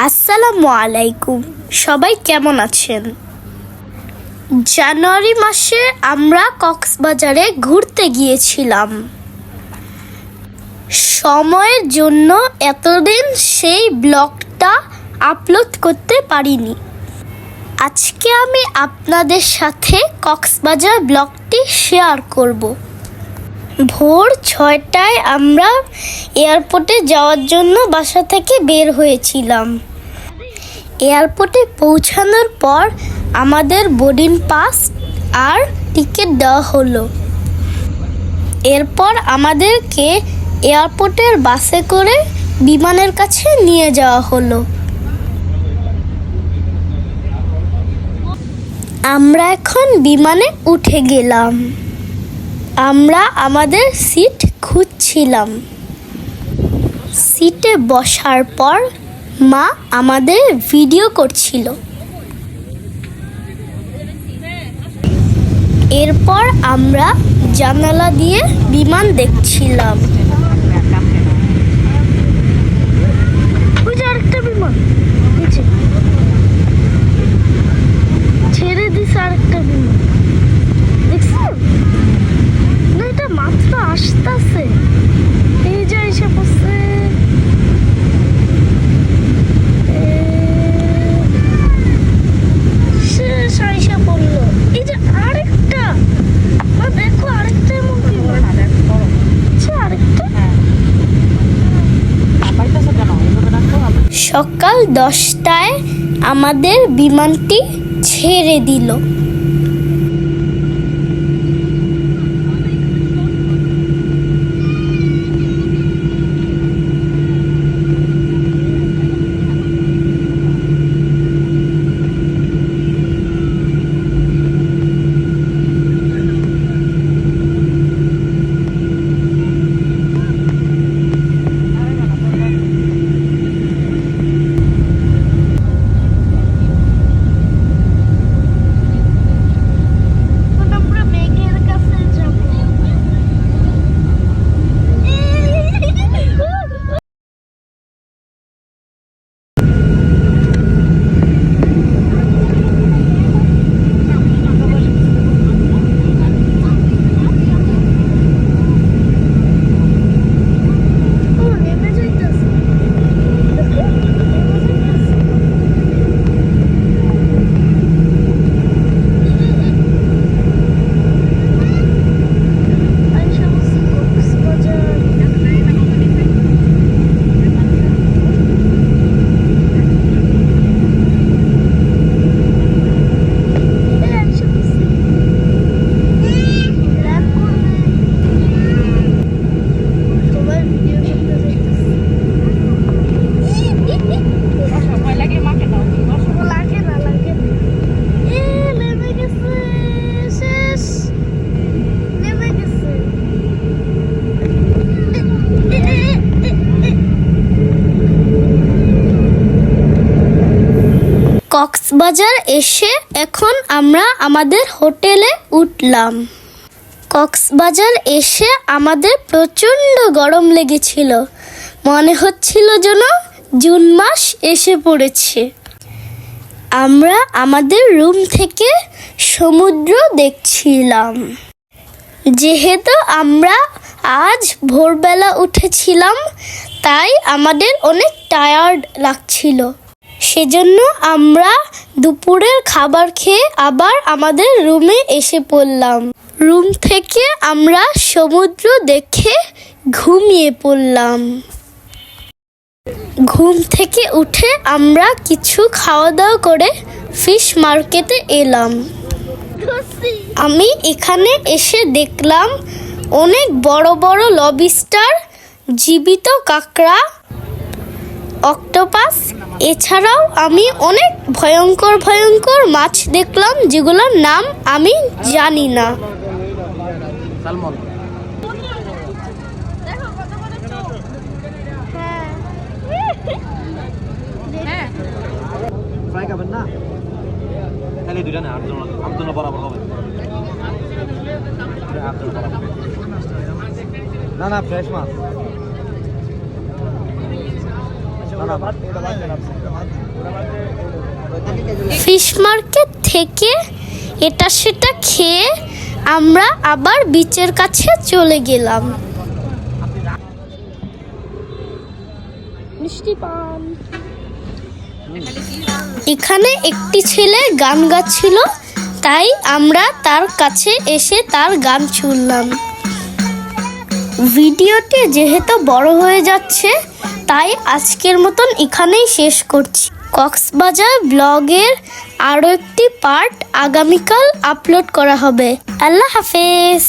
আসসালামু আলাইকুম, সবাই কেমন আছেন? জানুয়ারি মাসে আমরা কক্সবাজারে ঘুরতে গিয়েছিলাম। সময়ের জন্য এতদিন সেই ব্লগটা আপলোড করতে পারিনি। আজকে আমি আপনাদের সাথে কক্সবাজার ব্লগটি শেয়ার করব। ভোর 6টায় আমরা এয়ারপোর্টে যাওয়ার জন্য বাসা থেকে বের হয়েছিলাম। এয়ারপোর্টে পৌঁছানোর পর আমাদের বোর্ডিং পাস আর টিকিট দেওয়া হলো। এরপর আমাদেরকে এয়ারপোর্টের বাসে করে বিমানের কাছে নিয়ে যাওয়া হলো। আমরা এখন বিমানে উঠে গেলাম। আমরা আমাদের সিট খুঁজছিলাম। সিটে বসার পর মা আমাদের ভিডিও করছিল। এরপর আমরা জানালা দিয়ে বিমান দেখছিলাম। আরেকটা বিমান ছেড়ে দিছে, আরেকটা বিমান দেখছেন না? এটা মাত্র আসতেছে, এই যে এসে পড়ছে। শেষ আইসা পড়লো। এই যে আরেকটা, দেখো আরেকটা এমন বিমান, আরেকটা। সকাল 10টায় আমাদের বিমানটি ছেড়ে দিল। কক্সবাজার এসে এখন আমরা আমাদের হোটেলে উঠলাম। কক্সবাজার এসে আমাদের প্রচণ্ড গরম লেগেছিল, মনে হচ্ছিল যেন জুন মাস এসে পড়েছে। আমরা আমাদের রুম থেকে সমুদ্র দেখছিলাম। যেহেতু আমরা আজ ভোরবেলা উঠেছিলাম, তাই আমাদের অনেক টায়ার্ড লাগছিল। সেজন্য আমরা দুপুরের খাবার খেয়ে আবার আমাদের রুমে এসে পড়লাম। রুম থেকে আমরা সমুদ্র দেখে ঘুমিয়ে পড়লাম। ঘুম থেকে উঠে আমরা কিছু খাওয়া দাওয়া করে ফিশ মার্কেটে এলাম। আমি এখানে এসে দেখলাম অনেক বড় বড় লবস্টার, জীবিত কাঁকড়া, অক্টোপাস। এছাড়াও আমি অনেক ভয়ঙ্কর ভয়ঙ্কর মাছ দেখলাম, যেগুলোর নাম আমি জানি না। না ফ্রেশ মাছ। ফিশ মার্কেট থেকে এটা সেটা খেয়ে আমরা আবার বিচের কাছে চলে গেলাম। মিষ্টি পান। এখানে একটি ছেলে গান গাচ্ছিল, তাই আমরা তার কাছে এসে তার গান শুনলাম। ভিডিওটি যেহেতু বড় হয়ে যাচ্ছে, তাই আজকের মতন এখানেই শেষ করছি। কক্সবাজার ব্লগের আরও একটি পার্ট আগামীকাল আপলোড করা হবে। আল্লাহ হাফেজ।